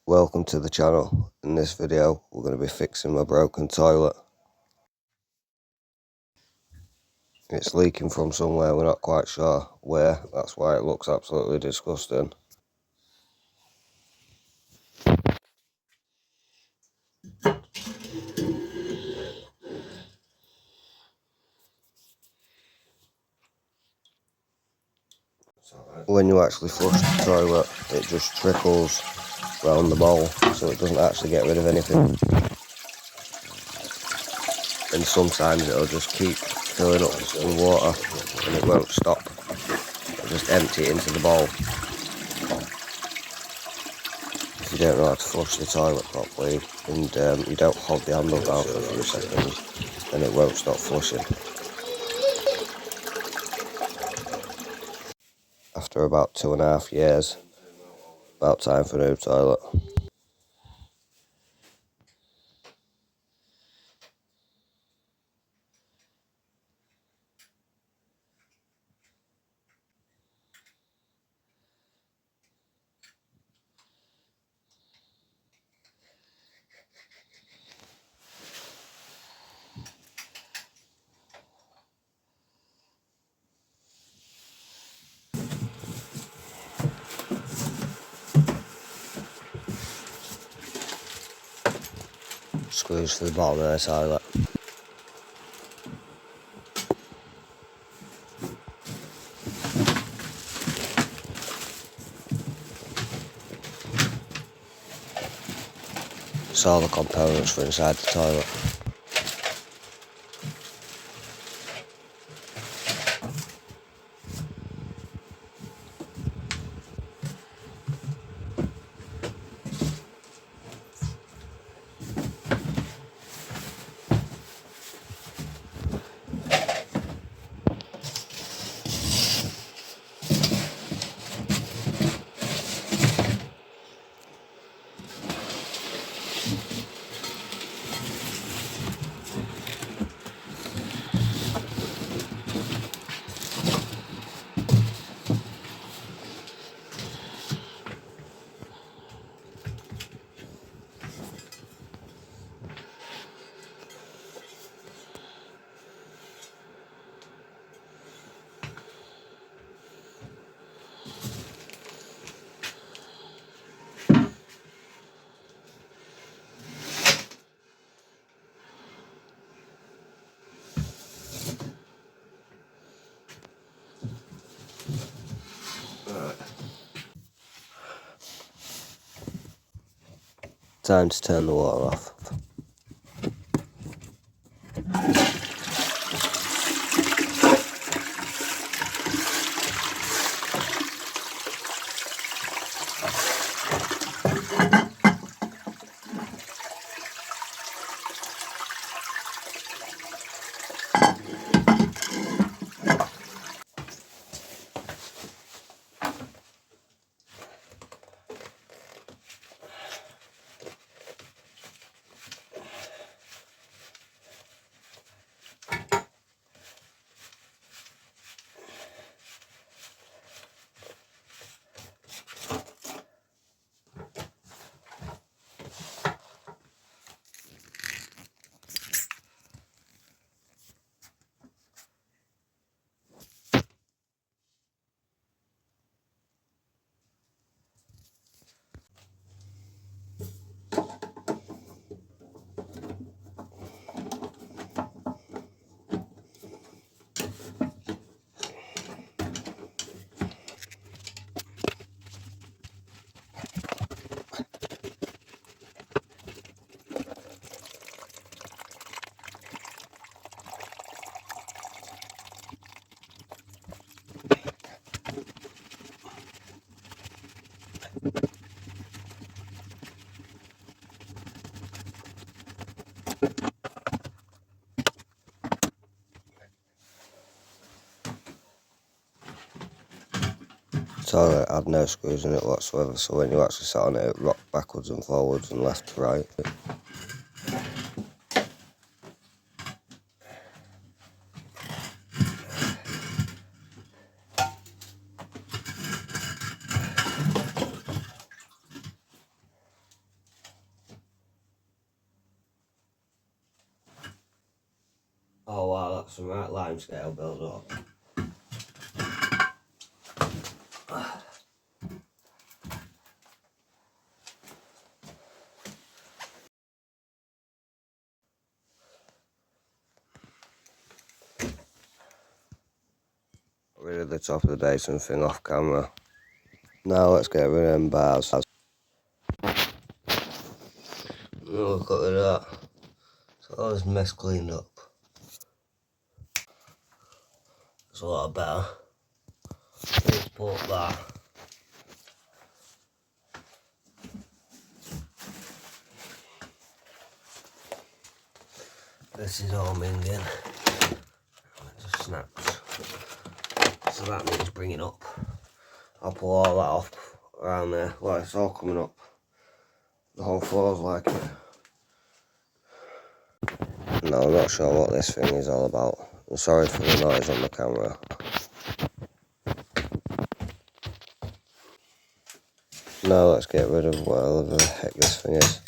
Welcome to the channel. In this video we're going to be fixing my broken toilet. It's leaking from somewhere, we're not quite sure where, that's why it looks absolutely disgusting. When you actually flush the toilet, it just trickles round the bowl, so it doesn't actually get rid of anything. And sometimes it'll just keep filling up with water and it won't stop. It'll just empty it into the bowl. If you don't know how to flush the toilet properly and you don't hold the handle down for a few seconds, then it won't stop flushing. After about 2.5 years, about time for a new toilet. Squeeze to the bottom of the toilet. It's all the components for inside the toilet. Time to turn the water off. The toilet had no screws in it whatsoever, so when you actually sat on it, it rocked backwards and forwards and left to right. got some right limescale build up. Rid of the top of the Dyson thing off camera. Now let's get rid of them bars. Look at that. So all this mess cleaned up. It's a lot better. Let's put that. This is all minging. It just snaps. So that means bring it up. I'll pull all that off around there. Well, it's all coming up. The whole floor's like it. No, I'm not sure what this thing is all about. I'm sorry for the noise on the camera. Now let's get rid of whatever the heck this thing is.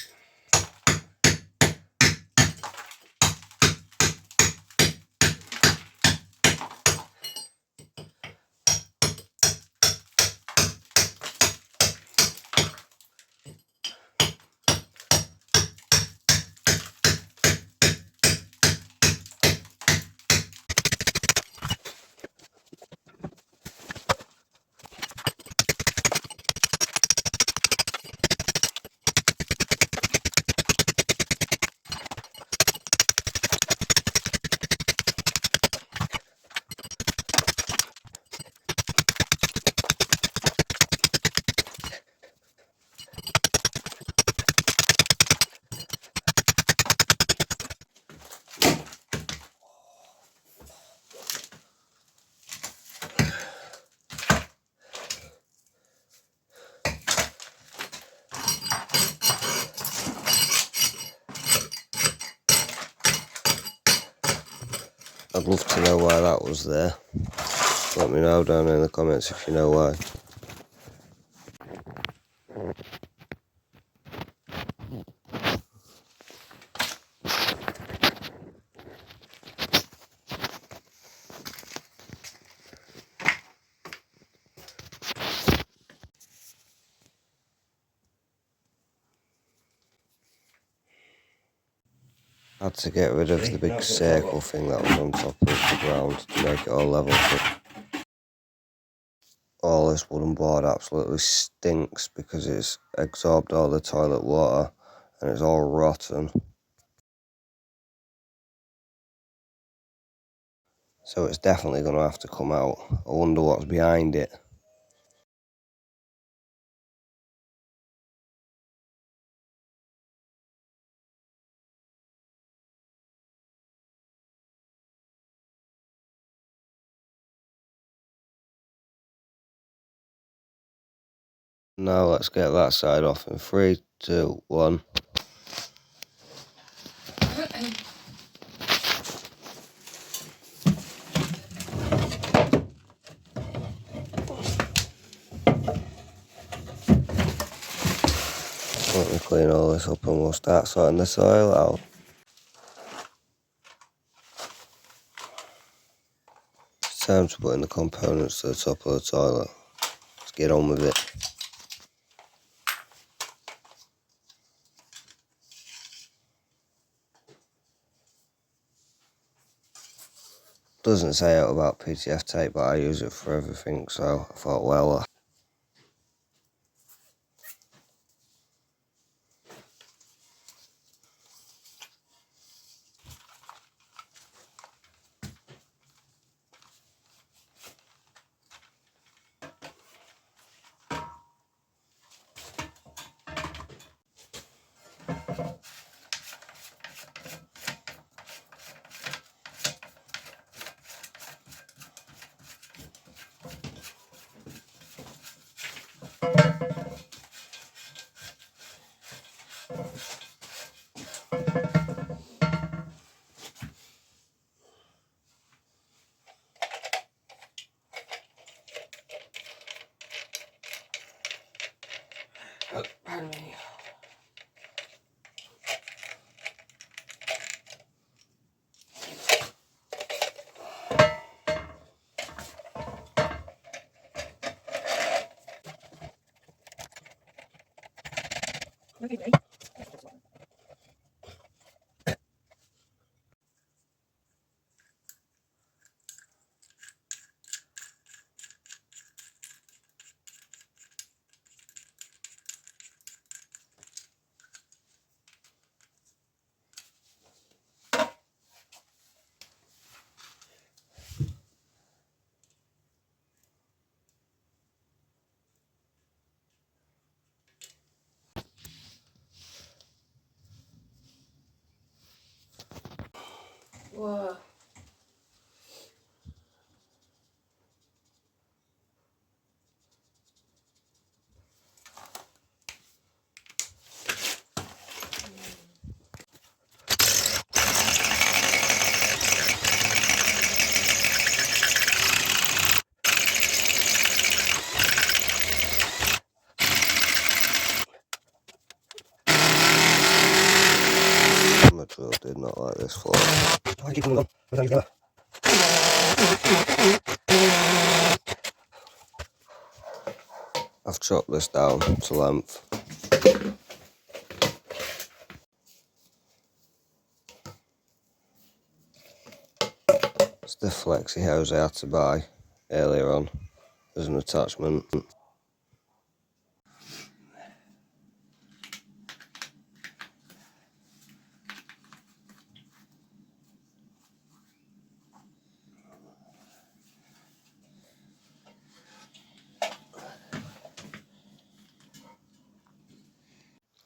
I'd love to know why that was there. Let me know down in the comments if you know why. I had to get rid of the big circle thing that was on top of the ground to make it all level. All this wooden board absolutely stinks because it's absorbed all the toilet water and it's all rotten. So it's definitely going to have to come out. I wonder what's behind it. Now let's get that side off in 3, 2, 1. Let me clean all this up and we'll start sorting the soil out. It's time to put in the components to the top of the toilet. Let's get on with it. Doesn't say out about PTF tape, but I use it for everything, so I thought, well, pardon me. Whoa. My drill did not like this floor. Why keep coming on? I've chopped this down to length. It's the flexi hose I had to buy earlier on as an attachment.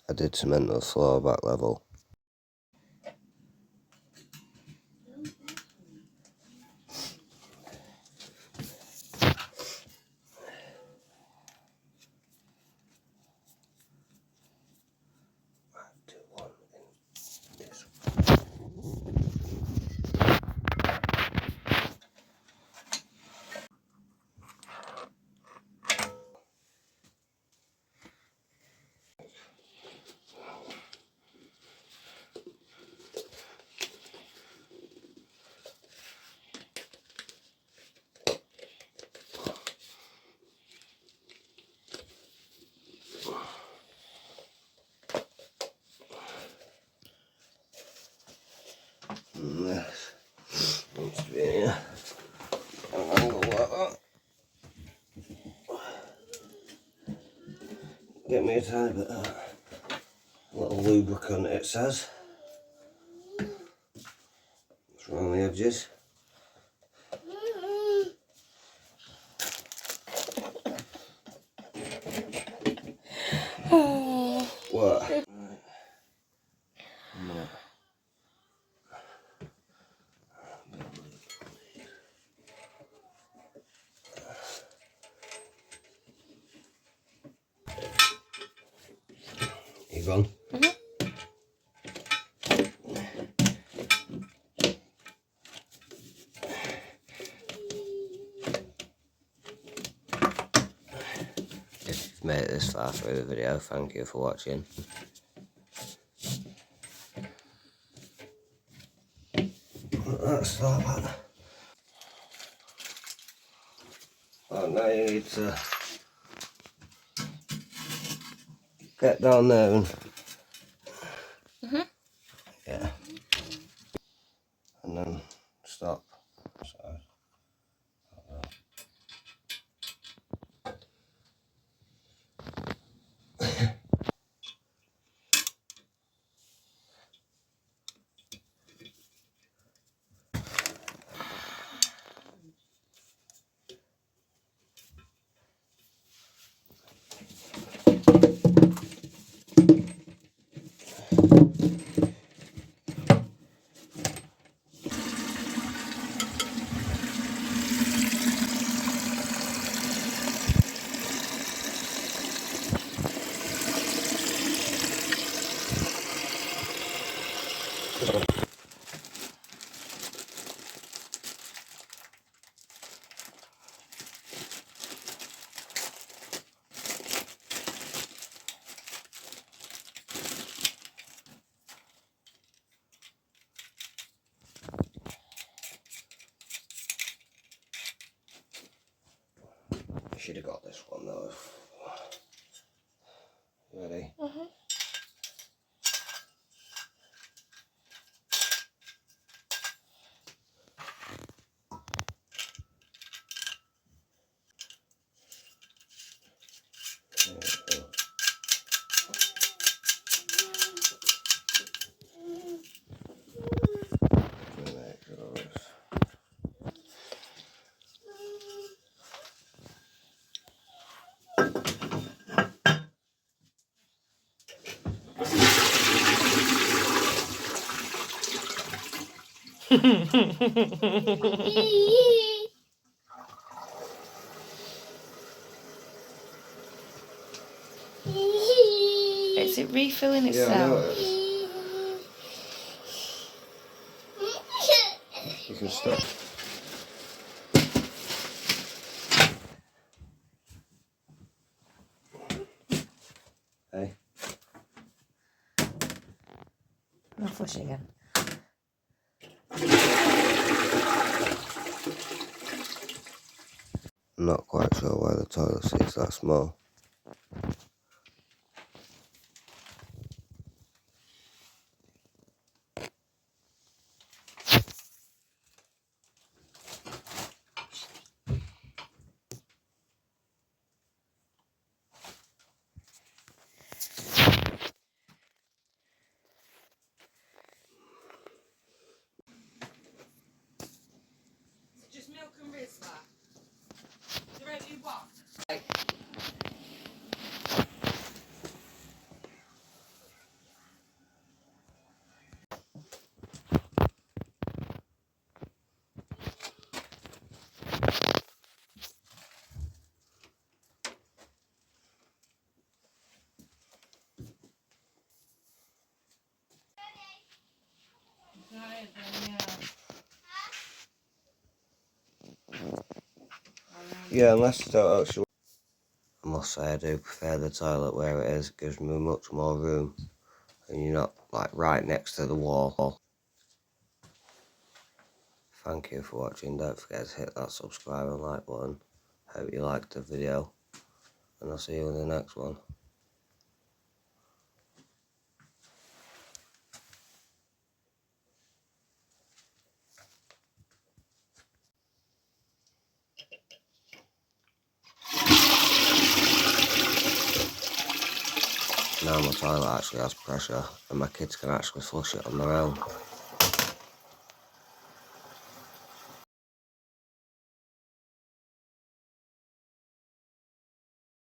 I did cement the floor back level. This needs to be here. An angle like that. Get me a tiny bit of that. Little lubricant, it says. It's around the edges. What? Right. No. You gone? If you've made it this far through the video, thank you for watching. That's that. Oh, now you need to get down there and yeah, and then stop. So. I should have got this one though. Ready? Is it refilling itself? Yeah, I know it is. You can stop. Hey. I'll flush it again. I'm not quite sure why the toilet seat's that small. Just milk and Rizla. You ready what? Yeah, unless you don't actually. I must say I do prefer the toilet where it is. It gives me much more room. And you're not like right next to the wall. Thank you for watching. Don't forget to hit that subscribe and like button. Hope you liked the video. And I'll see you in the next one. Now my toilet actually has pressure and my kids can actually flush it on their own.